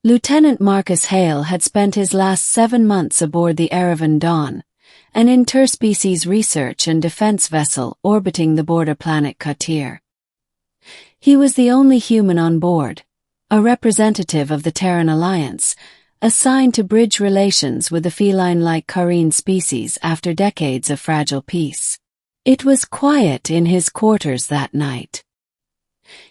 Lieutenant Marcus Hale had spent his last 7 months aboard the Erevan Dawn, an interspecies research and defense vessel orbiting the border planet Katir. He was the only human on board, a representative of the Terran Alliance, assigned to bridge relations with the feline-like Kareen species after decades of fragile peace. It was quiet in his quarters that night.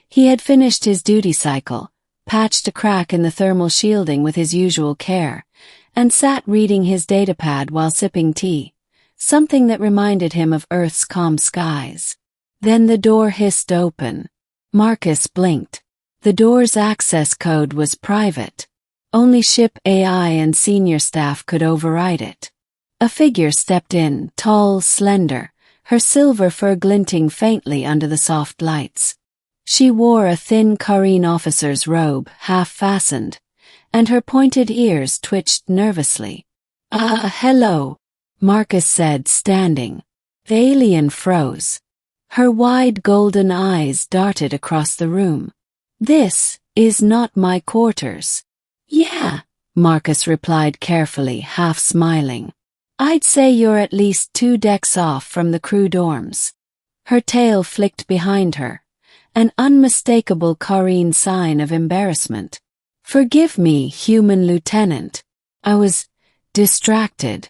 He had finished his duty cycle, patched a crack in the thermal shielding with his usual care, and sat reading his datapad while sipping tea, something that reminded him of Earth's calm skies. Then the door hissed open. Marcus blinked. The door's access code was private. Only ship AI and senior staff could override it. A figure stepped in, tall, slender, her silver fur glinting faintly under the soft lights. She wore a thin Kareen officer's robe, half-fastened, and her pointed ears twitched nervously. Hello," Marcus said, standing. The alien froze. Her wide golden eyes darted across the room. "This is not my quarters." "Yeah," Marcus replied carefully, half-smiling. "I'd say you're at least 2 decks off from the crew dorms." Her tail flicked behind her, an unmistakable Kareen sign of embarrassment. "Forgive me, human lieutenant. I was distracted.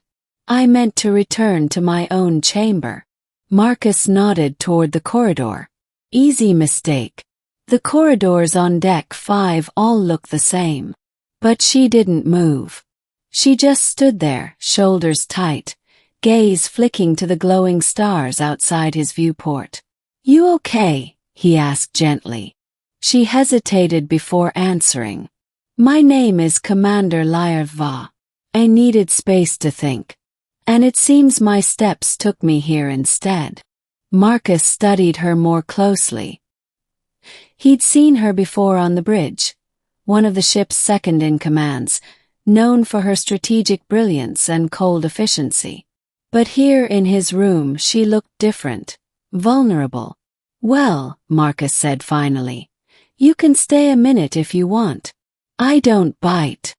I meant to return to my own chamber." Marcus nodded toward the corridor. "Easy mistake. The corridors on Deck 5 all look the same." But she didn't move. She just stood there, shoulders tight, gaze flicking to the glowing stars outside his viewport. "You okay?" he asked gently. She hesitated before answering. "My name is Commander Lyarva. I needed space to think. And it seems my steps took me here instead." Marcus studied her more closely. He'd seen her before on the bridge, one of the ship's second-in-commands, known for her strategic brilliance and cold efficiency. But here in his room she looked different, vulnerable. "Well," Marcus said finally, "you can stay a minute if you want. I don't bite."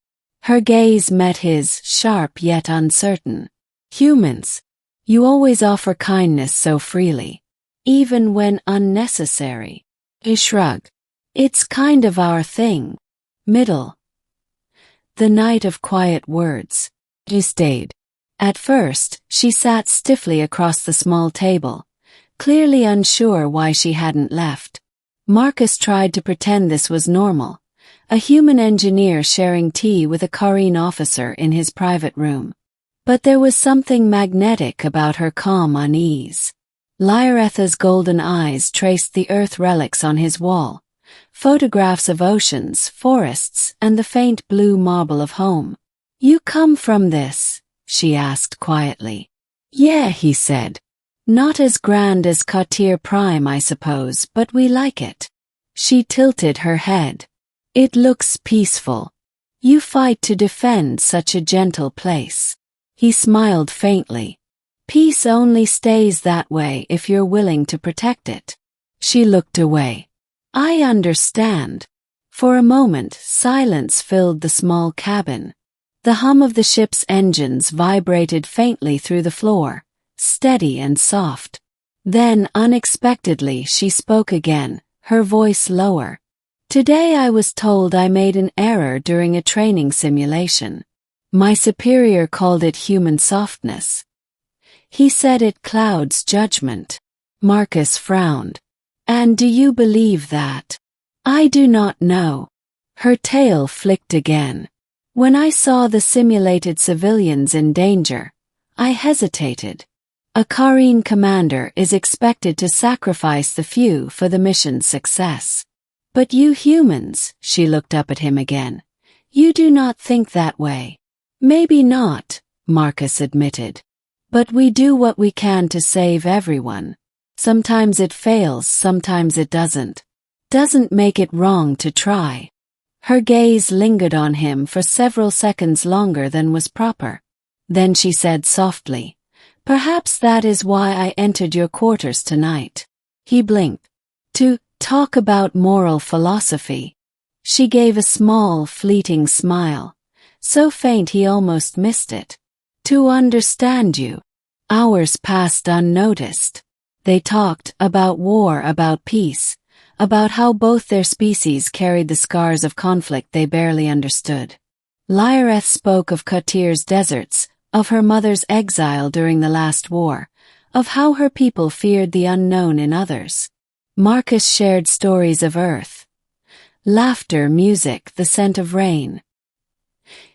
Her gaze met his, sharp yet uncertain. "Humans, you always offer kindness so freely, even when unnecessary." He shrugged. "It's kind of our thing." Middle. The night of quiet words. She stayed. At first, she sat stiffly across the small table, clearly unsure why she hadn't left. Marcus tried to pretend this was normal, a human engineer sharing tea with a Kareen officer in his private room. But there was something magnetic about her calm unease. Lyretha's golden eyes traced the Earth relics on his wall, photographs of oceans, forests, and the faint blue marble of home. "You come from this?" she asked quietly. "Yeah," he said. "Not as grand as Katir Prime, I suppose, but we like it." She tilted her head. "It looks peaceful. You fight to defend such a gentle place." He smiled faintly. "Peace only stays that way if you're willing to protect it." She looked away. "I understand." For a moment, silence filled the small cabin. The hum of the ship's engines vibrated faintly through the floor, steady and soft. Then, unexpectedly, she spoke again, her voice lower. "Today I was told I made an error during a training simulation. My superior called it human softness. He said it clouds judgment." Marcus frowned. "And do you believe that?" "I do not know." Her tail flicked again. "When I saw the simulated civilians in danger, I hesitated. A Kareen commander is expected to sacrifice the few for the mission's success. But you humans," she looked up at him again, "you do not think that way." "Maybe not," Marcus admitted. "But we do what we can to save everyone. Sometimes it fails, sometimes it doesn't. Doesn't make it wrong to try." Her gaze lingered on him for several seconds longer than was proper. Then she said softly, "Perhaps that is why I entered your quarters tonight." He blinked. "To talk about moral philosophy." She gave a small, fleeting smile, so faint he almost missed it. To understand you. Hours passed unnoticed. They talked about war, about peace, about how both their species carried the scars of conflict they barely understood. Lyreth spoke of Katir's deserts, of her mother's exile during the last war, of how her people feared the unknown in others. Marcus shared stories of Earth. Laughter, music, the scent of rain.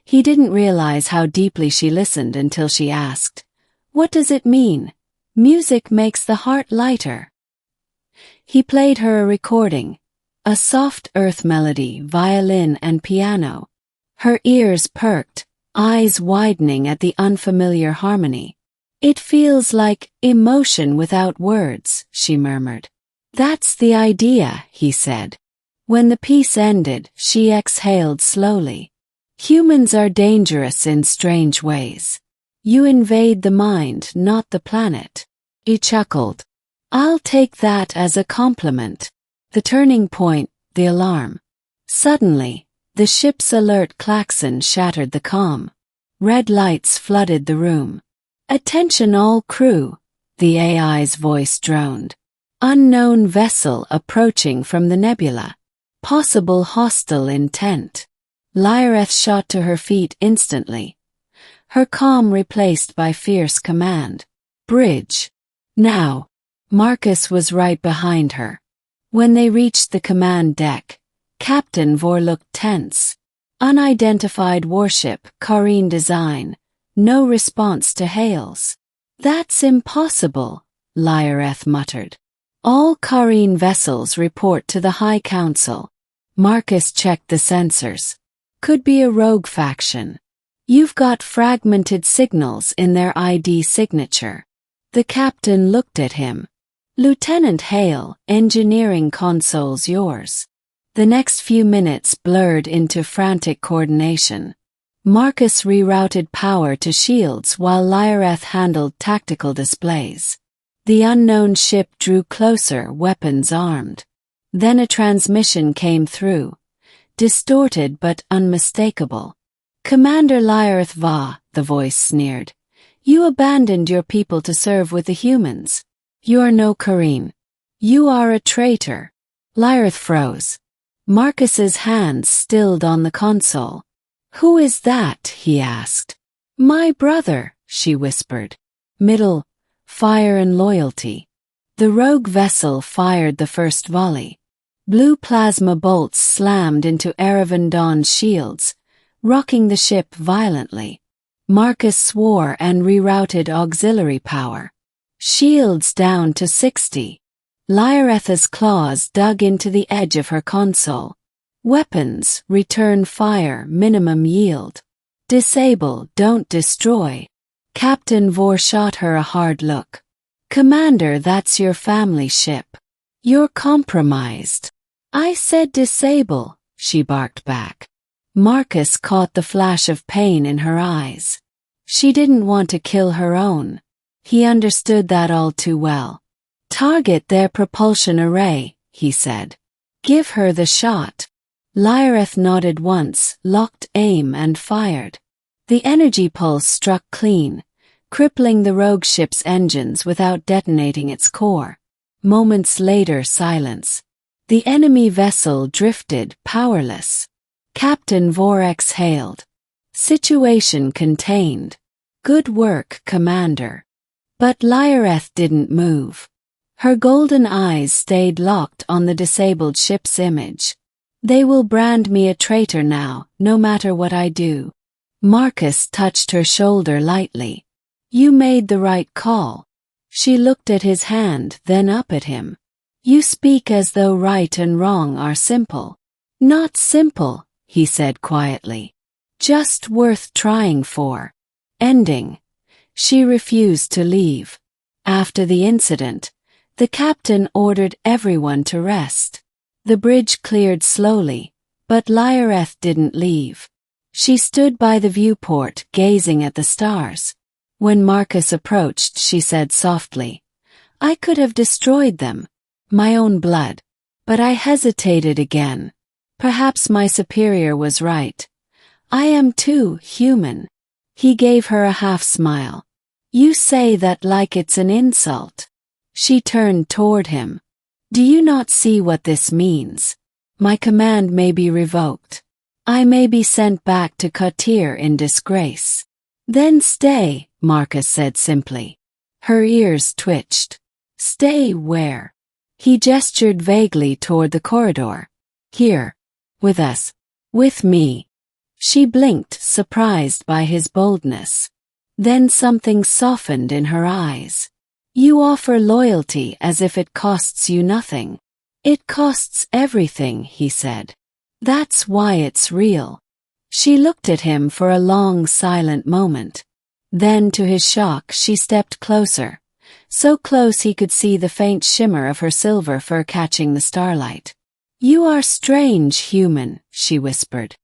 He didn't realize how deeply she listened until she asked, "What does it mean? Music makes the heart lighter." He played her a recording, a soft earth melody, violin and piano. Her ears perked, eyes widening at the unfamiliar harmony. "It feels like emotion without words," she murmured. "That's the idea," he said. When the piece ended, she exhaled slowly. "Humans are dangerous in strange ways. You invade the mind, not the planet." He chuckled. "I'll take that as a compliment." The turning point, the alarm. Suddenly, the ship's alert klaxon shattered the calm. Red lights flooded the room. "Attention all crew," the AI's voice droned. "Unknown vessel approaching from the nebula. Possible hostile intent." Lyreth shot to her feet instantly. Her calm replaced by fierce command. "Bridge. Now." Marcus was right behind her. When they reached the command deck, Captain Vor looked tense. Unidentified warship, Kareen design. No response to hails. "That's impossible," Lyreth muttered. "All Kareen vessels report to the High Council." Marcus checked the sensors. "Could be a rogue faction. You've got fragmented signals in their ID signature." The captain looked at him. "Lieutenant Hale, engineering console's yours." The next few minutes blurred into frantic coordination. Marcus rerouted power to shields while Lyreth handled tactical displays. The unknown ship drew closer, weapons armed. Then a transmission came through, distorted but unmistakable. "Commander Lyreth Va," the voice sneered. "You abandoned your people to serve with the humans. You're no Kareen. You are a traitor." Lyreth froze. Marcus's hands stilled on the console. "Who is that?" he asked. "My brother," she whispered. "Middle, fire and loyalty." The rogue vessel fired the first volley. Blue plasma bolts slammed into Erevan Dawn's shields, rocking the ship violently. Marcus swore and rerouted auxiliary power. Shields down to 60. Lyreth's claws dug into the edge of her console. "Weapons, return fire, minimum yield. Disable, don't destroy." Captain Vor shot her a hard look. "Commander, that's your family ship. You're compromised." "I said disable," she barked back. Marcus caught the flash of pain in her eyes. She didn't want to kill her own. He understood that all too well. "Target their propulsion array," he said. "Give her the shot." Lyreth nodded once, locked aim and fired. The energy pulse struck clean, crippling the rogue ship's engines without detonating its core. Moments later, silence. The enemy vessel drifted, powerless. Captain Vor exhaled. "Situation contained. Good work, Commander." But Lyreth didn't move. Her golden eyes stayed locked on the disabled ship's image. "They will brand me a traitor now, no matter what I do." Marcus touched her shoulder lightly. "You made the right call." She looked at his hand, then up at him. "You speak as though right and wrong are simple." "Not simple," he said quietly. "Just worth trying for." Ending. She refused to leave. After the incident, the captain ordered everyone to rest. The bridge cleared slowly, but Lyreth didn't leave. She stood by the viewport, gazing at the stars. When Marcus approached, she said softly, "I could have destroyed them. My own blood. But I hesitated again. Perhaps my superior was right. I am too human. He gave her a half-smile. You say that like it's an insult. She turned toward him. Do you not see what this means? My command may be revoked. I may be sent back to Katir in disgrace. Then stay, Marcus said simply. Her ears twitched. Stay where? He gestured vaguely toward the corridor. Here. With us. With me. She blinked, surprised by his boldness. Then something softened in her eyes. You offer loyalty as if it costs you nothing. It costs everything, he said. That's why it's real. She looked at him for a long, silent moment. Then, to his shock, she stepped closer. So close he could see the faint shimmer of her silver fur catching the starlight. You are strange, human, she whispered.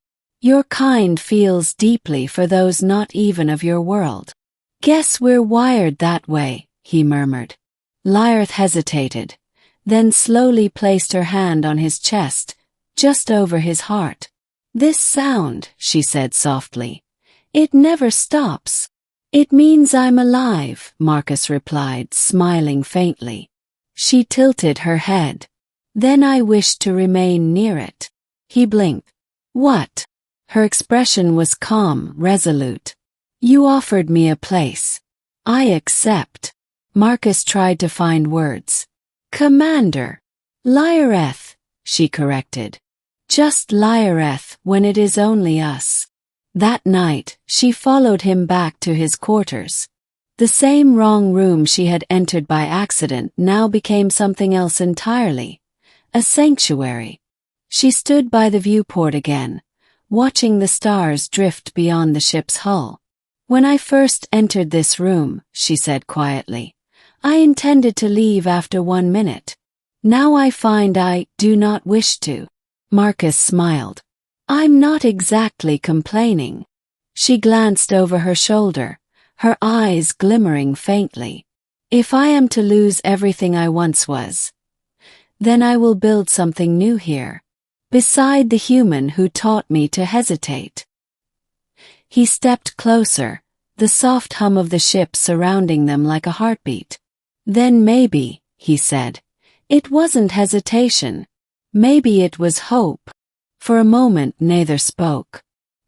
Your kind feels deeply for those not even of your world. Guess we're wired that way, he murmured. Lyrith hesitated, then slowly placed her hand on his chest, just over his heart. This sound, she said softly. It never stops. It means I'm alive, Marcus replied, smiling faintly. She tilted her head. Then I wished to remain near it. He blinked. What? Her expression was calm, resolute. You offered me a place. I accept. Marcus tried to find words. Commander. Lyrith, she corrected. Just Lyrith when it is only us. That night, she followed him back to his quarters. The same wrong room she had entered by accident now became something else entirely. A sanctuary. She stood by the viewport again, watching the stars drift beyond the ship's hull. When I first entered this room, she said quietly, I intended to leave after 1 minute. Now I find I do not wish to. Marcus smiled. I'm not exactly complaining. She glanced over her shoulder, her eyes glimmering faintly. If I am to lose everything I once was, then I will build something new here, beside the human who taught me to hesitate. He stepped closer, the soft hum of the ship surrounding them like a heartbeat. Then maybe, he said, it wasn't hesitation. Maybe it was hope. For a moment neither spoke.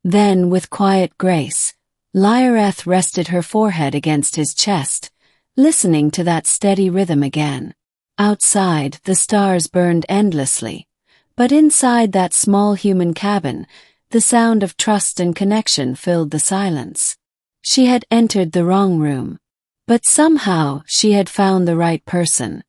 Then, with quiet grace, Lyrith rested her forehead against his chest, listening to that steady rhythm again. Outside, the stars burned endlessly, but inside that small human cabin, the sound of trust and connection filled the silence. She had entered the wrong room, but somehow she had found the right person.